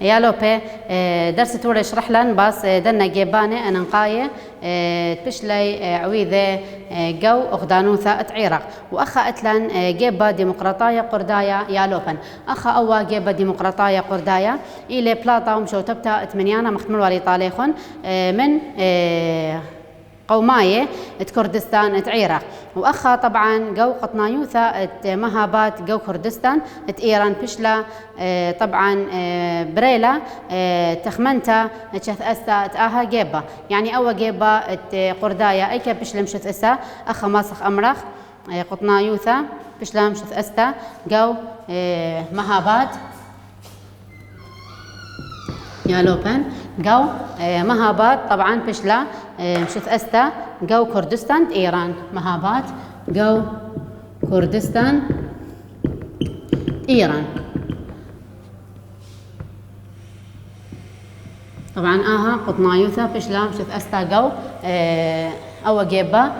يالوبي درس توري يشرح لن باس دنا جيباني أنا نقاية تبشلي عويذة جو أخدانوثا اتعيرق وأخا أتلن جيبا ديمقراطية قردايا يالوبن أخا أوا جيبا ديمقراطية قردايا إلى بلاطا ومشو تبتا اتمنيانا محتمل والي طاليخون من قوماية كردستان تعيرق وأخا طبعا جو قطنايوثا مهابات جو كردستان إيران بشلا طبعا بريلا تخمنتا تشث أستا تآها جيبا يعني أوا جيبا قردايا أيكا بشلا مشث أستا أخا ماسخ أمرخ قطنايوثا بشلا مشث أستا جو مهابات يالوبن جو مهابات طبعا بشلا مشث أستا جو كردستان إيران مهابات جو كردستان إيران طبعا قطنايوثا بشلا مشث أستا جو أو جيبا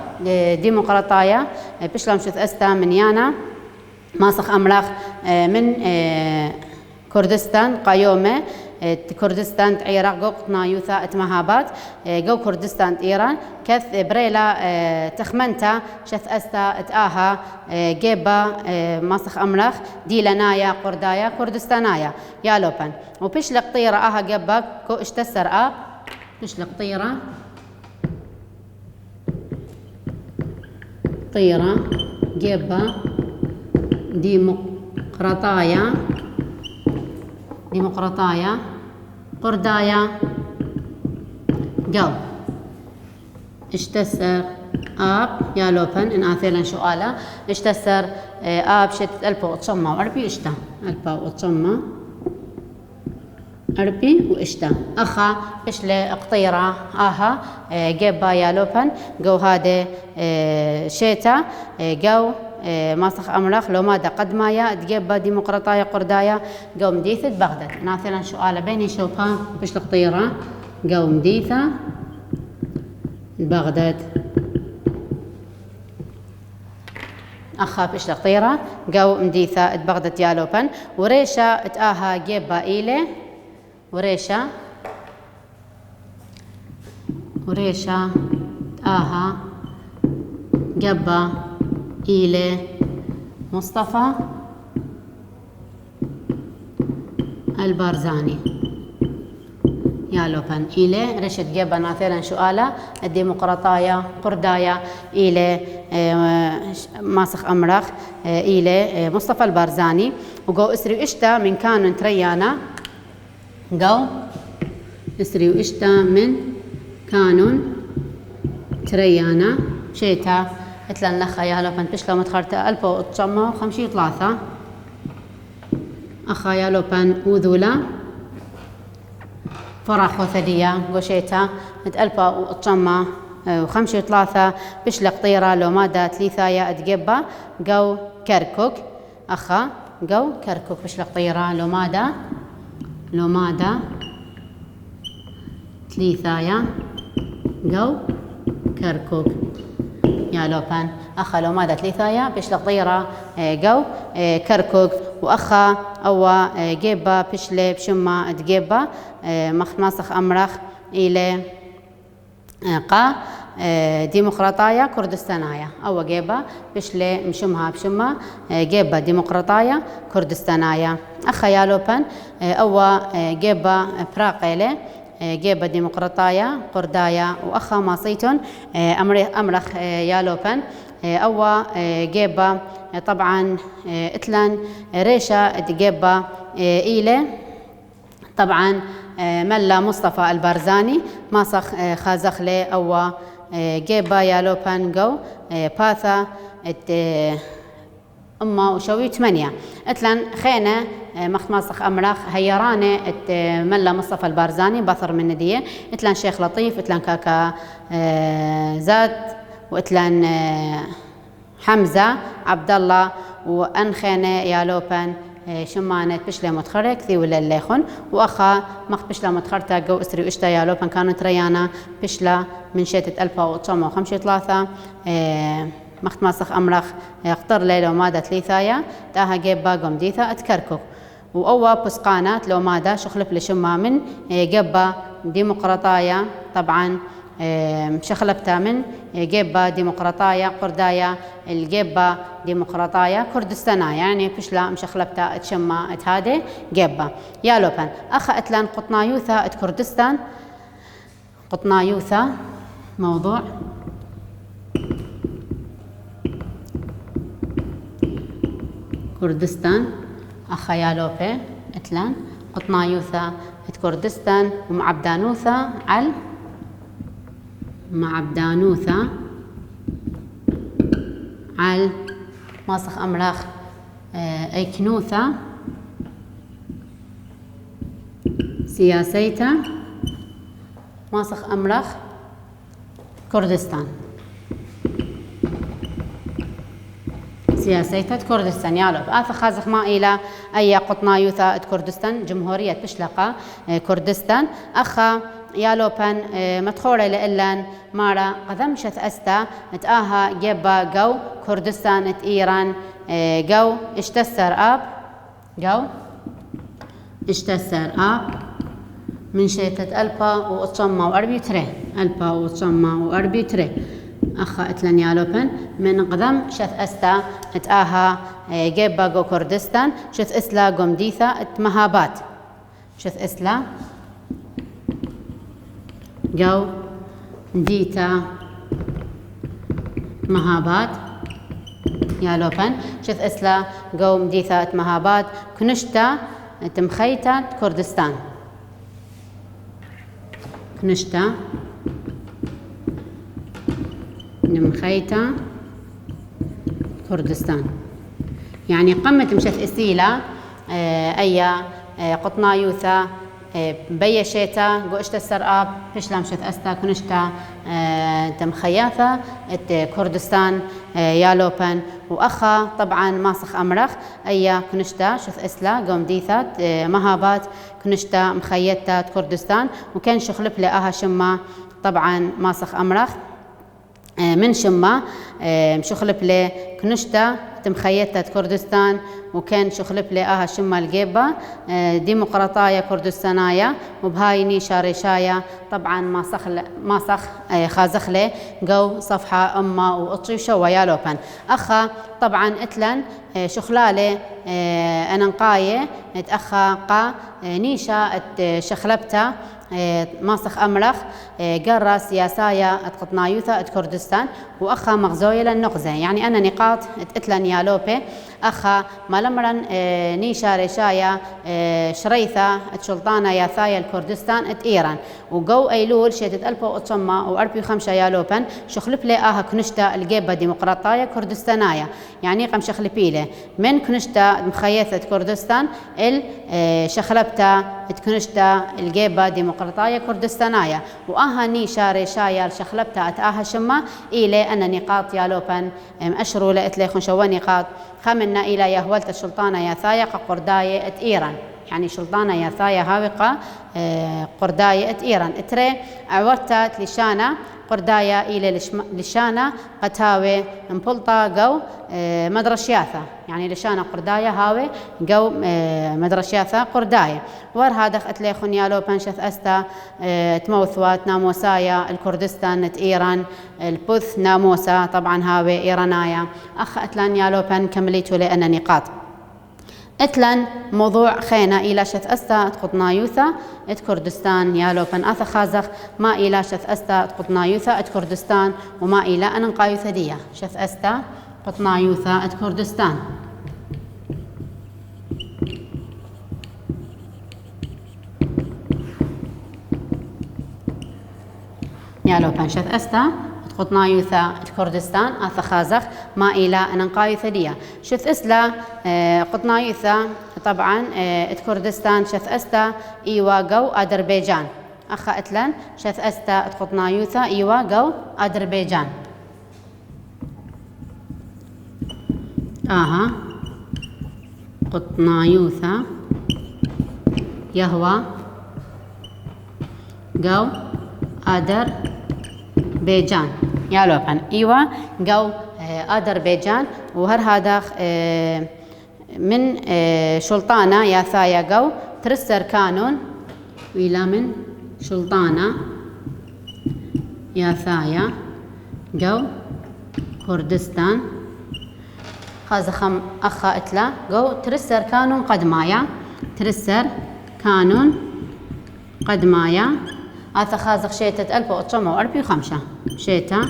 ديمقراطية بشلا مشث أستا من يانا ماسخ أملاخ من كردستان قيومة كردستان عراق جو قطنايوثا اتمهابات جو كردستان إيران كث بريلا تخمنتا شث أستا اتآها جيبا ماسخ أملاخ ديلنايا قردايا كردستانايا يالوبن وبشلق طيرة جيبا كو اشتسر بشلق طيرة جيبا ديمقراطية قردايا جو اشتسر يالوبن إن آثيلا شؤالا اشتسر شت ألبا وطشمة وأربي اشتا ألبا وطشمة أربي واشتا أخا بشلي قطيرة جيبا يالوبن جو هادي شيتا جو ماسخ أملاخ لو ماذا قد مايا تجيب ديمقراطية قردايا جو مديثة بغداد مثلا سؤال بيني شوفا بش القطيرة جو مديثة بغداد أخا بش القطيرة جو مديثة بغداد يالوبن وريشة اتآها جيبا إيلي وريشة اتآها جيبا إلى مصطفى البارزاني يالوبن إلى رشد جيبا ناثيلا شؤالا الديمقراطية قردايا إلى ماسخ أمرخ إلى مصطفى البارزاني وقو إسري إشتا من كانون تريانا قو إسري وإشتا من كانون تريانا شيتا اتلن نخا يالوبن بشلا متخرتا ألبا وطشمة وخمشي ثلاثة أخا يالوبن وذولا فرح وثدية قوشيتا ألبا وطشمة وخمشي ثلاثة بشلا قطيرة لو مادا ثلاثة أتجبا جو كركوك أخا جو كركوك بشلا قطيرة لو مادا ثلاثة جو كركوك يالوبن أخا لو ماذا ثلاثايا بشلق طيرة جو كركوك وأخا أو جيبا بشلي بشما تجيبا ماسخ أمرخ إلى قا ديمقراطية كردستانية أو جيبا بشلي مشمها بشما جيبا ديمقراطية كردستانية أخا يالوبن أو جيبا براقيلة جيبا ديمقراطية قردايا وأخا ماصيتون أمرخ يالوبن أو جيبا طبعا اتلان ريشة جيبا إيلة طبعا ملا مصطفى البارزاني ماسخ خازخلي أو جيبا يالوبن جو باثا أما وشوي 8 اتلن خينة ماسخ أمرخ هيرانة ملا مصطفى البارزاني بثر من ندية اتلن شيخ لطيف اتلن كاكا زاد واتلن حمزة عبد الله وأن خينة يالوبن شمانة بشلة متخرك ذي ولا الليخن وأخا مخت بشلة متخرتا جو إسري وإشتا يالوبن كانوا تريانا بشلة من شتة 1953 مخت ماسخ أمرخ يقطر ليلة ومادة ثلاثايا تاها جيب باقوم ديثا أتكركو وأوا بسقانات لو ماذا شخلف لشما من جبا ديمقراطايا طبعا شخلبتا من جبا ديمقراطايا قردايا الجبا ديمقراطايا كردستانا يعني بشلا مشخلبتا تشما هذه جبا يا لوبان أخا أتلان قطنايوثا كردستان قطنايوثا موضوع كردستان أخا يا لوبي أتلان قطنايوثا كردستان ومعبدانوثا على معبدانوثا على ماسخ أملاخ أيكنوثا سياسيتا ماسخ أملاخ كردستان سياسيتا كردستان يالوب آثا خازخ ما إلى أي قطنايوثا كردستان جمهورية بشلقة كردستان أخا يالوبان مدخولة لإلان مارا قدمشت أستا تآها جيبا جو كردستان إيران جو اشتسر آب جو اشتسر آب من شيتة ألبا وأتصمى وأربي تري ألبا وأتصمى وأربي تري أخا أتلن يالوبن من قدم شث أستا تآها جيبا جو كردستان شث إسلا قمديثا مهابات شث إسلا جو ديتا مهابات يالوبن شث إسلا جو مديثا مهابات كنشتا تمخيتا كردستان كنشتا نمخيتا كردستان يعني قمت مشت إسيلا أي قطنايوثا بيشيتا قوشتا السرآب فشلا مشت أستا كنشتا تمخياثا كردستان يالوبن وأخا طبعا ماسخ أمرخ أي كنشتا شث إسلا قوم ديثات مهابات كنشتا مخيتا كردستان وكان شخلب لأها شما طبعا ماسخ أمرخ من شما مشخلب لي كنشتا تمخيتا كردستان وكان شخلب لي آها شما الجيبة ديمقراطايا كردستانايا وبهايني شارشايا طبعا ماسخ خازخ لي جو صفحة أما وأطشي شوا يالوبن أخا طبعا اتلن شخلالي أننقاية اتأخا قا نيشا شخلبتا ماسخ أمرخ قرى سياسايا قطنايوثا كردستان وأخا مغزوية للنقزة يعني أنا نقاط اتلن يالوبي أخا مالمرن نيشا رشايا شريثة السلطانة ياثايا الكردستان إيران وقو أيلول شيتت ألبا وأتصمى وأربي خمسة يالوبن شخلب لي آها كنشتا الجيبة ديمقراطايا كردستانايا يعني قم شخلبيله من كنشتا مخيثة كردستان شخلبتا كنشتا الجيبة ديمقراطايا كردستانايا وآها نيشا رشايا شخلبتا أتآها شما إلي أن نقاط يالوبن أشروا لأتليخن شوا نقاط خمنا إلى يهولت السلطانة ياثايا قرداية إيران يعني سلطانة ياثايا هاوقة قرداية إيران اتري عورتات لشانا قردايا إلى لشانا قتاوي مبلطة جو مدرشياثا يعني لشانا قردايا هاوي جو مدرشياثا قردايا ور هذا اتليخن يالو بنشث أستا تموثوات ناموسايا الكردستان إيران البث ناموسا طبعا هاوي إيرانايا أخ أتلان يالو بن كمليتو لأن نقاط اتلن موضوع خينا إلى شث أستا قطنايوثا كردستان يالو بن أثا خازخ ما إلى شث أستا قطنايوثا كردستان وما إلى أنقايوثا ديا شث أستا قطنايوثا كردستان يالو بن شث أستا قطنايوثا كردستان أثا خازخ ما إلى أنقايوثا ديا شث إسلا قطنايوثا طبعا كردستان شث أستا إيوا جو أذربيجان أخا أتلان شث أستا قطنايوثا إيوا جو أذربيجان قطنايوثا يهوى جو أذربيجان يالوبن إيوا جو أذربيجان وهر هذا من شلطانة يا ثايا جو ترسر كانون إلى من شلطانة يا ثايا جو كردستان خازخم أخا إتلا جو ترسر كانون قد مايا ترسر كانون قد مايا آثا خازخ شيتة 1945 شيتة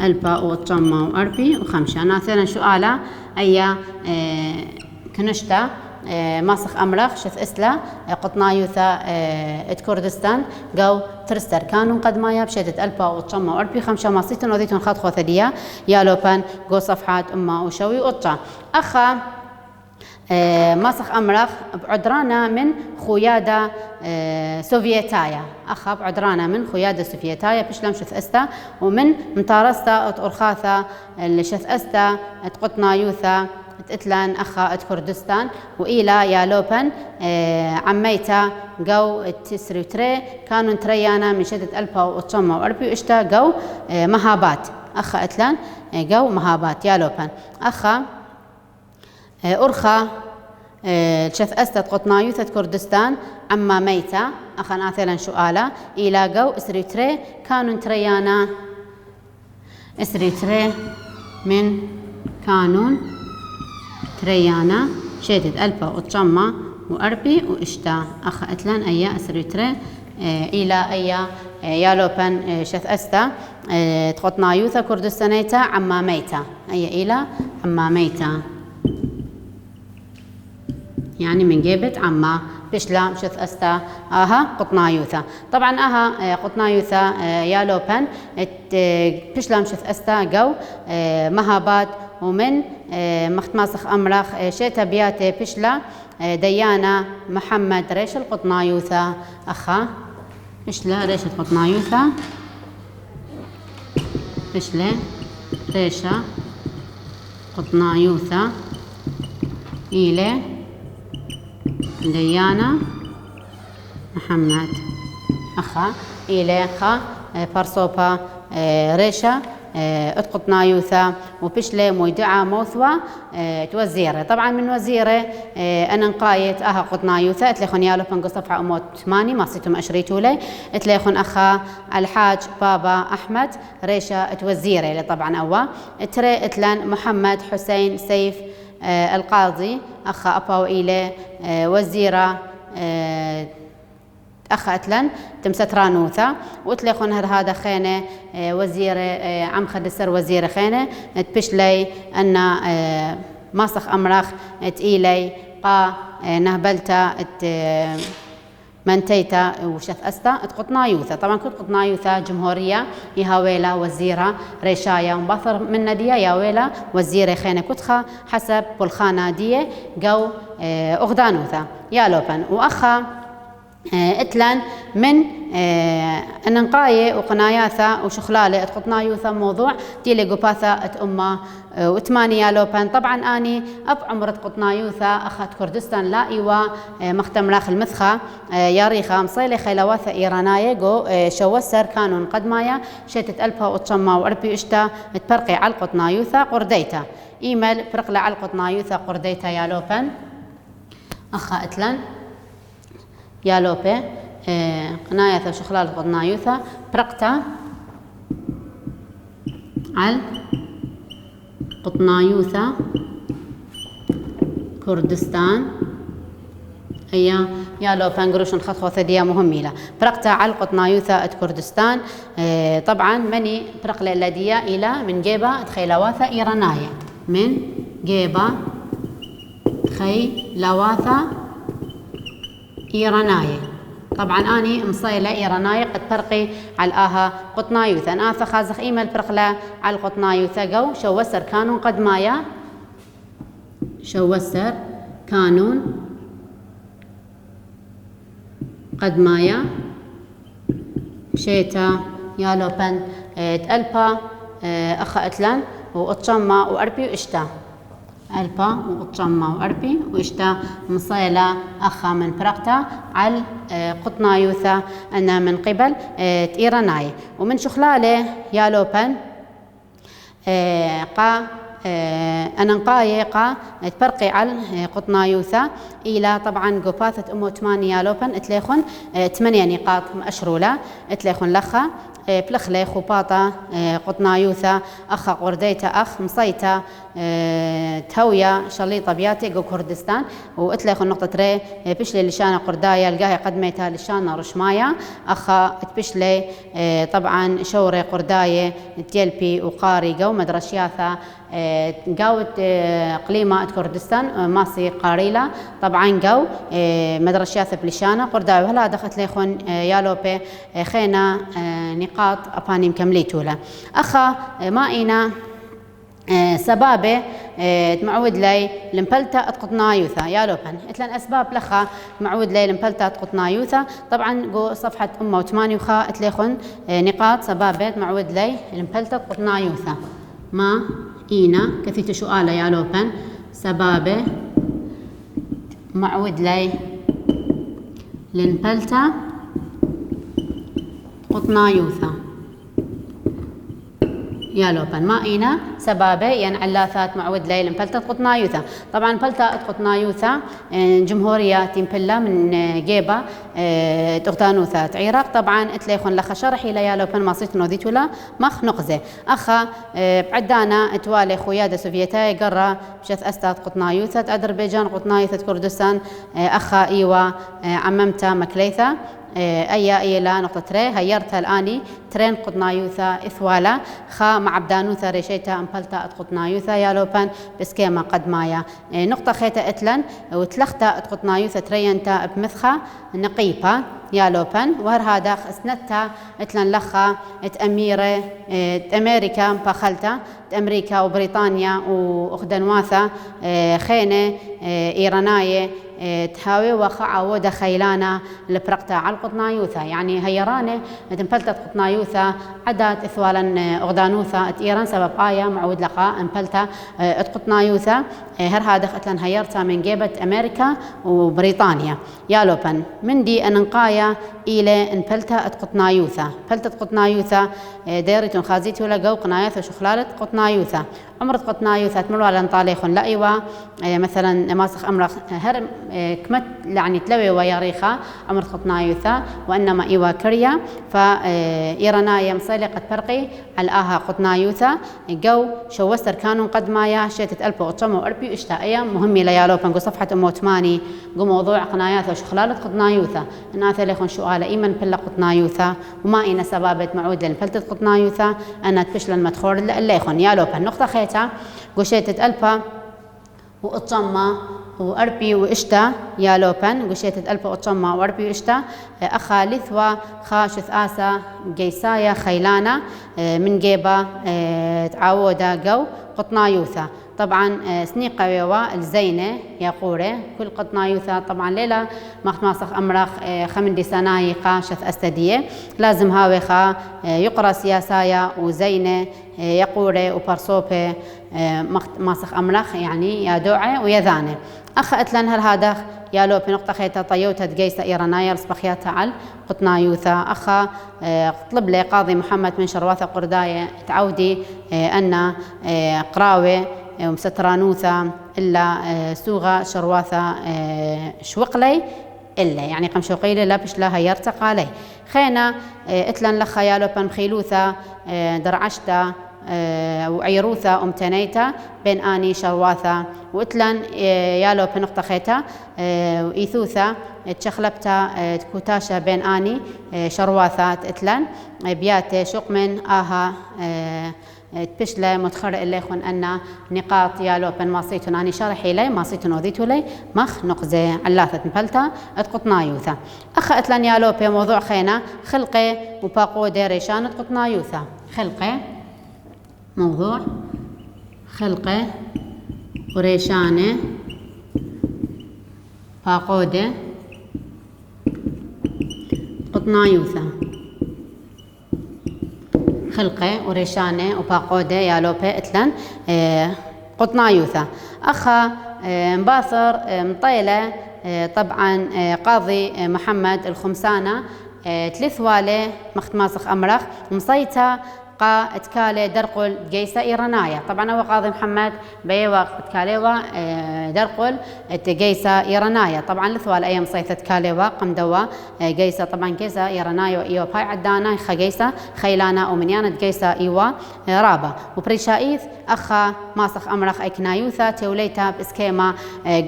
1945 أنا ثاني سؤالة أي كنشتا ماسخ أمرخ شث إسلا قطنا يوثا كردستان جو ترستر كانون قد مايا بشيتة 1945 ماسيتون وذيتون خط خوثدية يا لوبان جو صفحات أما وشوي وطا أخا ماسخ أمرخ بعدرانا من خيادة سوفيتايا أخا بعدرانا من خيادة سوفيتايا بشلم شث أستا ومن مطارستا أرخاثا اللي شث أستا تقطنا يوثا تتلان أخا كردستان وإلى يا لوبن عميتا جو تسري تري كانوا تريانا من شدة 1940 اشتا جو مهابات أخا أتلان جو مهابات يا لوبن أخا أرخا شث أستت قطنايوثة كردستان عما ميتا أخا آثلا سؤالا إلى جو اسري تري كانوا تريانا اسري تري من كانون تريانا شدت 1940 واشتا أخا أتلان أيا اسري تري إلى أيا يا لوبن شث أستا تقطنايوثة كردستانيتا عما ميتا أي إلى عما ميتا يعني من جيبت عما بشلا شث أستا أها قطنايوثا طبعا أها قطنايوثا يا لوبن بشلا شث أستا جو مهابات ومن مختماسخ أمرخ شيتا بياتي بشلا ديانا محمد ريش القطنايوثا أخا بشلا ريش القطنايوثا بشلا ريشة قطنايوثا إلى ديانا محمد أخا إلى خا فرصوبا ريشة اتقطنايوثا وبشلة مودعة موثوة توزيره طبعا من وزيره أنا نقايت أها قطنايوثا اتليخون يالو بنقو صفحة أموت 8 ما صيتم أشريتوا لي اتليخون أخا الحاج بابا أحمد ريشة توزيره طبعا أوا تري اتلان محمد حسين سيف القاضي أخا أباو إلى وزيرة أخا أتلن تمسترانوثا وتليخون هذا خينة وزير عم خدسر وزير خينة تبشلي أن ماسخ أمرخ تإيلي قا نهبلتا منتيتا وشث أستا تقطنايوثا طبعا كنت قطنايوثا جمهورية يهاويلا وزيرة ريشايا مبثر من ندية ياويلا وزيرة خينة كتخا حسب بالخانة دية جو أغدانوثا يا لوبن وأخا اتلان من انقاية وقناياثا وشخلالة اتقطنايوثا موضوع تيلي قباثا اتأمة وثمانية لوبان طبعا اني اب عمرة قطنايوثا اخت كردستان لا ايوا مختم راخ المثخة ياريخا مصيلة خيلواثا ايراناية جو شوسر كانون قدمايا شتت الفا وتشما واربي اشتا تبرقي على قطنايوثا قرديتا ايميل برقلة على قطنايوثا قرديتا يا لوبان اخا اتلان يا لوبي قناية شخلال قطنايوثا برقتا على قطنايوثا كردستان هي يا لو بانجروشن خط خوثدية مهميلة برقتا على قطنايوثا كردستان طبعا مني برقلة اللدية إلى من جيبة خيلواثا إيراناية من جيبة خيلواثا إيراناية طبعا أني مصيلة إيراناية قد برقي على آها قطنايوثا أنا خازخ إيميل برقلة على القطنايوثا جو شوسر كانون قد مايا شوسر كانون قد مايا شيتا يا لوبن تألبا أخا أتلان وأتشما وأربي وإشتا ألبا وأتشما وأربي وإشتا مصيلة أخا من برقتا على قطنايوثا أنا من قبل إيراناي ومن شخلالة يا لوبن قا أننقايقة تبرقي على قطنايوثا إلى طبعا قباثة أمو 8 يالوبن تليخن 8 نقاط مأشرولة تليخن لخا بلخلي خباطة قطنايوثا أخا قرديتا أخ مصيتا تهوية شليطة بياتي جو كردستان واتليخ النقطة ري بشلي لشانة قردايا القاهي قدميتها لشانة رشمايا أخا تبشلي طبعا شوري قرداية تيلبي وقاري جو مدرشياثا قاوت قليمة كردستان ماسي قاريلا طبعا جو مدرشياثا بلشانة قردايا وهلا دخلت ليخون يالوبي خينا نقاط أباني مكمليتولا أخا مائنا سبابة معود لي لمبلتا قطنايوثا يالوبن اتلن اسباب لخا معود لي لمبلتا قطنايوثا طبعا جو صفحة أمة 8 وخا اتليخن نقاط سبابة معود لي لمبلتا قطنايوثا ما إينا كثيت سؤال يالوبن سبابة معود لي لمبلتا قطنايوثا يالوبن ما إينا سبابة يعني علاثات معود ليل مبلتة قطنايوثا طبعا مبلتة قطنايوثا جمهورية تيمبلا من جيبة تغتانوثا عراق طبعا اتليخون لخا شرحي ليالوبن ما صيت نوذيتو لا مخ نقزة أخا بعدانا توالي خويادة سوفيتاي قرى بشث أستاذ قطنايوثا أذربيجان قطنايوثا كردستان أخا إيوا عممتا مكليثا أي إلى نقطة ري هيرتها الآني ترين قطنايوثا إثوالا خا مع بدانوثا ريشيتا أمبلتا قطنايوثا يالوبان بسكيما قد مايا نقطة خيتا إتلن وتلختا قطنايوثا ترينتا بمثخا نقيبة يالوبان وهر هذا اسنتا إتلن لخا أميرة أمريكا بخلتا أمريكا وبريطانيا وأخدنواثا خينة إيراناية تهاوي وخا ودا خيلانا لبرقتا على القطنايوثا يعني هيرانه تنبلتت قطنايوثا عدات اثوالا اغدانوثا ايران سبب آية معود لقاء انبلتا قطنايوثا هر هذا ختلن هيرتا من جيبة امريكا وبريطانيا يالوبن من دي اننقايا الى انبلتا قطنايوثا بلتت قطنايوثا ديرتون خازيتو لقو قنايوثا شخلالة قطنايوثا عمرت قطنايوثا تمروا على انطاليخون لا ايوا مثلا ماسخ امرخ هر كمت يعني تلوي وياريخا عمرت قطنايوثا وانما ايوا كريا فايرانايا مصيلقة برقي على اها قطنايوثا جو شوستر كانوا قد مايا شتت البو قطمو اربي اشتاقيا مهمي ليالوبن جو صفحة امو 8 جو موضوع قناياثا وشخلالة قطنايوثا اناثا ليخون شؤالة ايمن بلا قطنايوثا وما اينا سبابت معود لنبلتت قطنايوثا انا تفشل مدخور ليخون يالوبن نقطة خيتا جو شتت البا وقطمة وأربي وإشتا يالوبن قشيت ألف أطشما وأربي وإشتا أخا لثوا خاشث آسا جيسايا خيلانا من جيبا تعاودا جو قطنايوثا طبعا سنيقة ويوا الزينة يا قورة كل قطنايوثا طبعا ليلة ماسخ أمرخ خمندي سناي قاشث أستدية لازم هاوخا يقرأ سياسايا وزينة يا قورة وبرصوبة ماسخ أمرخ يعني يا دوعة ويا ذانة أخا أتلن هذا يالو بنقطة خيتا طيوتا تجيسا إيرانايا رسبخياتا على قطنايوثا أخا طلب لي قاضي محمد من شرواثا قرداية تعودي أن قراوة ومسترانوثا إلا سوغا شرواثا شوقلي إلا يعني قمشوقيلي لا بشلا يرتقى لي خينا اتلن لخا يالو بنخيلوثا درعشتا وعيروثا أمتنيتا بين آني شرواثا وإتلن يالو بنقطة خيتا وإيثوثا تشخلبتا تكوتاشا بين آني شرواثا إتلن بيات شق من آها تبشلا متخرق اللي يخون أن نقاط يالو بن ماسيتون أني شرحي لي ماسيتون وذيتو لي مخ نقزة علاثة مبلتا قطنايوثا أخا إتلن يالو بموضوع خينا خلقي وباقو ديريشان قطنايوثا خلقي موضوع خلقه وريشانه باقودة قطنايوثا خلقه وريشانه وباقودة يالوبة اتلن قطنايوثا أخا مباثر مطيلة طبعا قاضي محمد الخمسانة ثلاث والي مخت ماسخ أمرخ مصيتا قا اتكالي درقل جيسا إيرانايا. طبعا هو قاضي محمد بيوا اتكاليوا درقل جيسا إيرانايا. طبعا لثوال أيام صيثة اتكاليوا قمدوا جيسا طبعا جيسا إيرانايا إيوا باي عدانا خا جيسا خيلانا ومنيانة جيسا إيوا رابا. وبريشايث أخا ماسخ أمرخ أيكنايوثا توليتا بإسكيما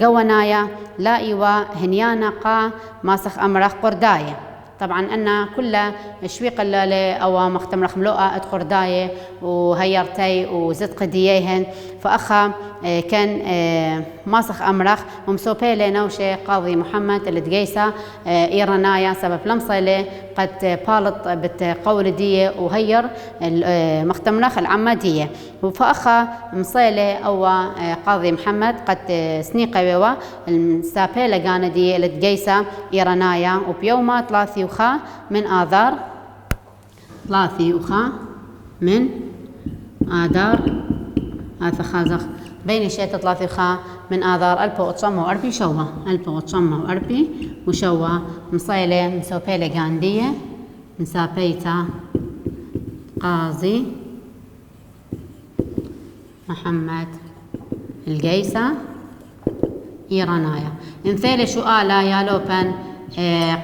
قوانايا لا إيوا هنيانا قا ماسخ أمرخ قردايا. طبعا أن كل شويق اللالي أو مختمرخ ملوءة قرداية وهيرتي وزد قديهن. فأخا كان ماسخ أمرخ ومسوبيلي نوشي قاضي محمد اللي تقيسا إيرانايا سبب لمصيلي قد بالط بتقول دية وهير مختمرخ العمادية. فأخا مصيلي أو قاضي محمد قد سنيقة ووا المسابيلة قاندية اللي تقيسا إيرانايا وبيوما 3 من آذار 3 من آذار هذا خازخ بين شيء 3 من آذار 1940 شوا 1940 وشوا مصيلة مسوبيلة قاندية مسابيتا قاضي محمد القيسة إيرانايا. انثيل سؤالا يا لوبن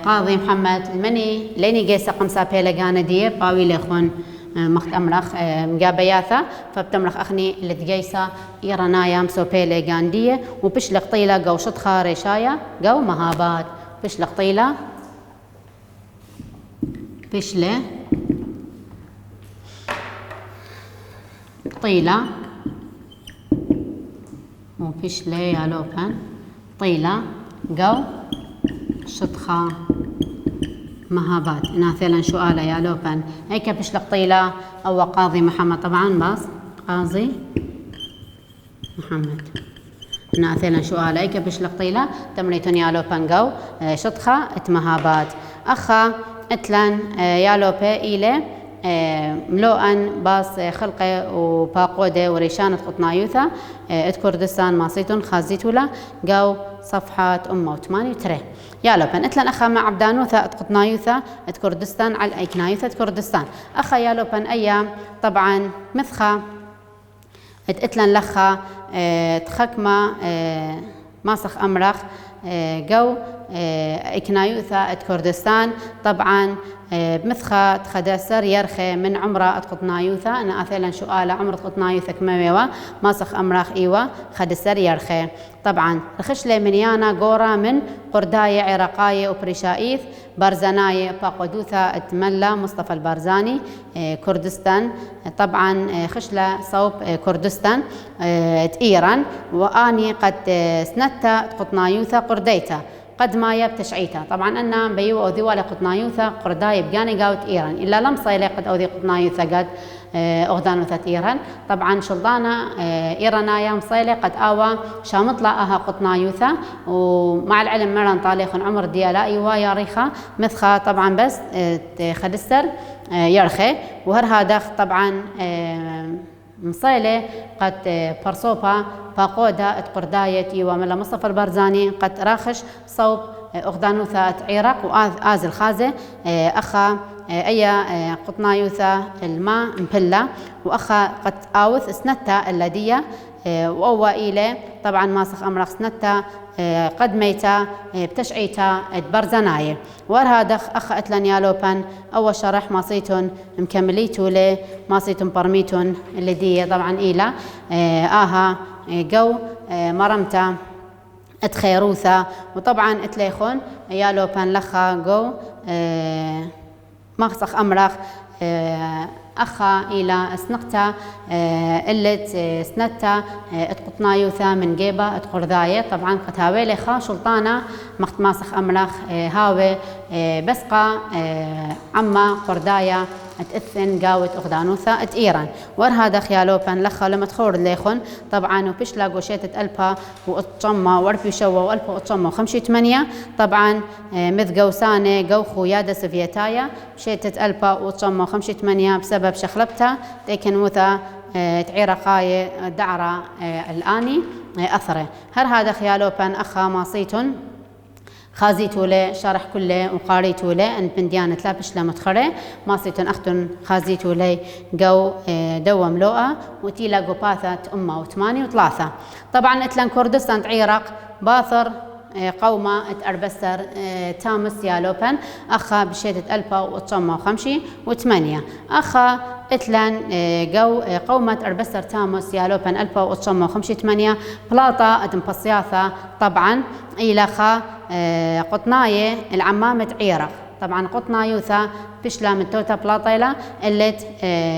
قاضي محمد المني ليني جيسا قمسا بيلا قاندية باوي لخون مخت أمرخ مقابياثا فبتمرخ أخني اللي تجيسا إيرانايا مسو بيلا قاندية وبشلق طيلة قو شطخا ريشايا قو مهابات بشلق طيلة بشلة طيلة وبشلة يا لوبان طيلة قو شطخا مهابات. ناثلا سؤال يا لوبان هيك بشلق طيلة أو قاضي محمد طبعا بس قاضي محمد ناثلا سؤال هيك بشلق طيلة تمريتون يا لوبان قو شطخا اتمهابات. أخا اتلان يا لوبا إلي ملوءا باص خلقه وباقوده وريشانة قطنايوثا كردستان ماسيتون خازيتولا قو صفحة أمه 8 يا لوبن اتلن أخا مع عبدانوثا قطنايوثا كردستان على أيكنايوثا كردستان. أخا يا لوبن أيام طبعا مثخا اتلن لخا تخكما ماسخ أمرخ قو إكنايوثا كردستان طبعا بمثخة تخدسر يرخي من عمرة قطنايوثا أنا أثيلا سؤال عمرة قطنايوثا كماميوا ماسخ أمراخ إيوا خدسر يرخي. طبعا رخشلي منيانا قورا من قرداية عراقاية وبريشايث بارزاناية باقودوثا تملا مصطفى البارزاني كردستان. طبعا خشلة صوب كردستان إيران وآني قد سنتا قطنايوثا قرديتا قد ما يب تشعيتا. طبعا أنا بيو أوذي ولا قطنايوثا قرداي بقاني قاوت إيران إلا لم صيلي قد أوذي قطنايوثا قد أغدانوثا إيران. طبعا شلطانا إيرانايا مصيلي قد آوى شامطلا أها قطنايوثا ومع العلم مرن طاليخ عمر ديالا ويا ريخا مثخا طبعا بس خدستر يرخي وهر هذا طبعا مصيلة قد برصوبة باقودة قرداية وملا مصطفى البارزاني قد راخش صوب أغدانوثا عراق وآز الخازة أخا أي قطنايوثا الماء مبلا وأخا قد آوث سنتا اللدية وأوى إلي طبعا ماسخ أمرخ سنتا قد ميتا بتشعيتا برزناية. ورهادخ أخ أتلن يالوبان أول شرح ماسيتون مكمليتو لي ماسيتون برميتون اللي دي طبعا إيلا آها قو مرمتا اتخيروثا وطبعا اتليخون يالوبان لخا قو ماسخ أمرخ أخا إلى سنقتا إلت سنتا اتقطنايوثا من جيبة اتقرداية. طبعا قتاوي لخا شلطانة مخت ماسخ أملاخ هاوي بسقى عما قرداية اتأثن قاوت أغدانوثا اتإيران. ورهذا خيالوبان لخا لما تخور ليخون طبعا وبيشلا قوشيتة ألبا وأطشمة واربي شوا وألبا أطشمة وخمشي 8 طبعا مث قوسانة قوخو يادا سفيتايا شيتة ألبا وأطشمة وخمشي 8 بسبب شخلبتا تيكن وثا تعيرقاية دعرة الآني أثره. هر هذا خيالوبان أخا ماسيتون خازيتو له شرح كله وقاريتو له ان بنديانة لا بشلا متخرة ماسيتون اختن خازيتو لي جو دوم لوقا وتيلا قباثة أمة وثمانية وثلاثة. طبعا اتلان كردستان عراق باثر قومة اربستر تامس يالوبن اخا بشيتة الفا وطشمة وخمشي وثمانية اخا اتلان جو قومة اربستر تامس يالوبن الفا وطشمة وخمشي ثمانية بلاطة اتم بصياثة طبعا إلخا قطناية العمامة عراق. طبعا قطنا يوثا بشلا من توتا بلاطيلا اللي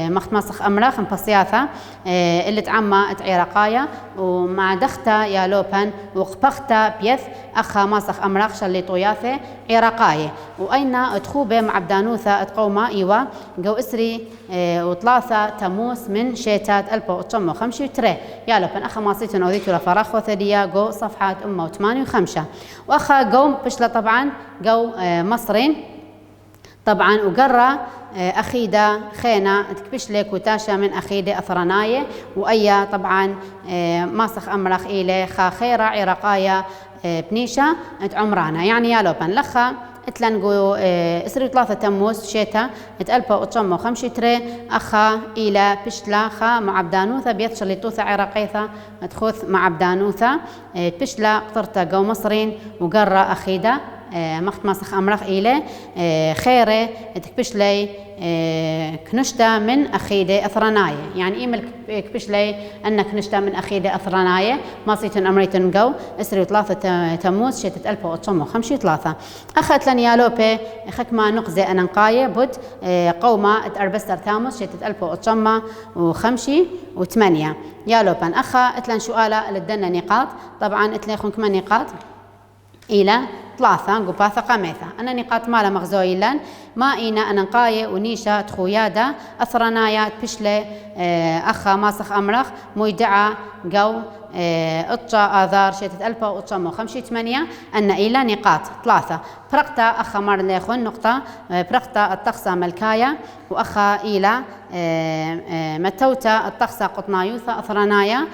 مخمصخ أمرخ مبصياثا اللي تعمى عراقايا ومع دختا يا لوبن وقبختا بيث أخا ماسخ أمرخ شلي طوياثة عراقاية وأين تخوبة مع بدانوثا تقوما إيوا جو إسري وثلاثة تموس من شيتات 1905 يا لوبن أخا ماسيتون أوذيتو لفراخ وثديا جو صفحات أمة وثمانية وخمسة وأخا جو بشلا طبعا جو مصرين طبعا وقرة أخيدة خينا تكبش لك وتاشا من أخيدة أثرناية وأيا طبعا ماسخ أمرخ إلي خا خيرة عراقاية بنيشة عمرانا يعني يا لوبن لخا اتلنقو اسري ثلاثة تموز شيتا اتألبا وطشمة وخمشي تري أخا إلى بشلا خا مع بدانوثا بيث شليطوثا عراقيثا تخوث مع بدانوثا بشلا قطرتا قو مصرين وقرة أخيدة مخت ماسخ أمرخ إلي خيرة تكبش لي كنشتا من أخيدة أثرناية يعني إيمل كبش لي أن كنشتا من أخيدة أثرناية ماسيتن أمريتن جو إسري ثلاثة تموز شتت 1953 أخذت لن يالوبي خكما نقزة أنقاية بود قومة أربستر تاموس شتت 1958 يالوبان أخا اتلن سؤالة لدنا نقاط طبعا اتلن كمان نقاط إلى ثلاثة قباثة قميثة أنا نقاط مالا مغزويلا ما إينا أنقاية ونيشة تخويادة أثرنايا بشلة أخا ماسخ أمرخ ميدعة جو أطشا آذار شتت 1958 أن إلى نقاط ثلاثة برقتا أخا مارليخون نقطة برقتا التخصى ملكايا وأخا إلى متوتا التخصى قطنايوثا أثرنايا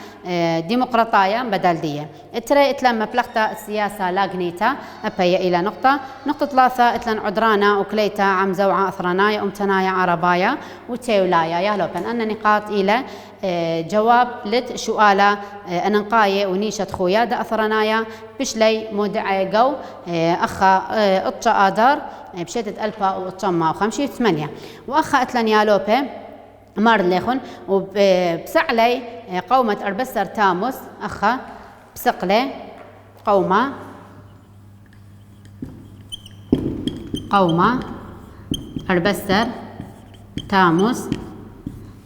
ديمقراطايا بدلدية اتري اتلم مبلغتا السياسة لاقنيتا أبي إلى نقطة ثلاثة اتلن عدرانا وكليتا عم زوعة أثرنايا أمتنايا عربايا وتيولايا يا لوبن أن نقاط إلى جواب لت سؤالة أنقاية ونيشة خويا أثرنايا بشلي مودع جو أخا أطشا آدار بشتت 1958 وأخا أتلن يالوبي مار ليخون وبسعلي قومة أربستر تاموس أخا بسقلي قومة أربستر تاموس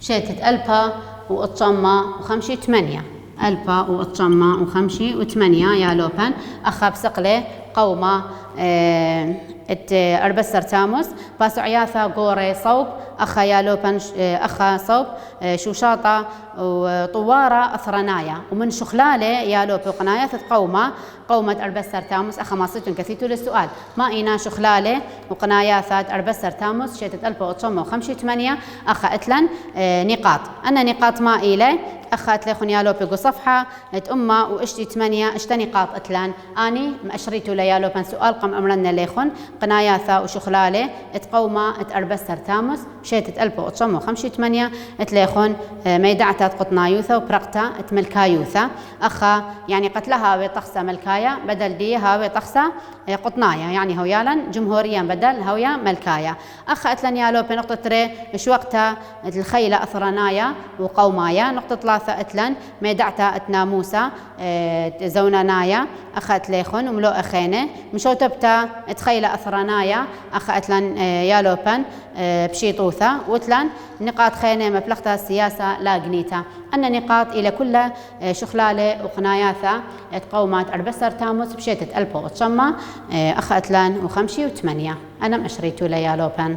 شتت 1958 1958 يا لوبن أخا بسقلي قومة أربستر تاموس باسو عياثا قوري صوب أخا يالوبن أخا صوب شوشاطة وطوارة أثرنايا ومن شخلالة يالوب وقنايات قومة أربستر تاموس أخا ماسيتون كثيتو للسؤال ما إينا شخلالة وقنايات أربستر تاموس شتت 1958 أخا أتلن نقاط أنا نقاط ما إلي أخا أتليخون يالوب صفحة أمة وإشتي 8 اشتا نقاط أتلان أني مأشريتو ليالوبن سؤال قم أمرنا ليخون قناياثا وشخلالة اتقومة أربستر تاموس شتت 1958 اتليخون ميدعتا قطنايوثا وبرقتا اتملكايوثا أخا يعني قتلها وطخسة ملكايا بدل ديها وطخسة قطنايا يعني هويالا جمهوريا بدل هويا ملكايا أخا أتلن يالو بنقطة تري إش وقتها الخيلة أثرنايا وقومايا نقطة ثلاثة أتلن ميدعتا اتناموسا زونانايا أخا أتليخون وملو أخينة مشوتبتا اتخيلة أثرنايا أخا أتلن يالوبن بشيطوثا وتلن نقاط خينة مبلغتها السياسة لا قنيتا أن نقاط إلى كل شخلالة وقناياثا قومات أربستر تاموس بشيتة 1958 أنا مأشريتو ليالوبن.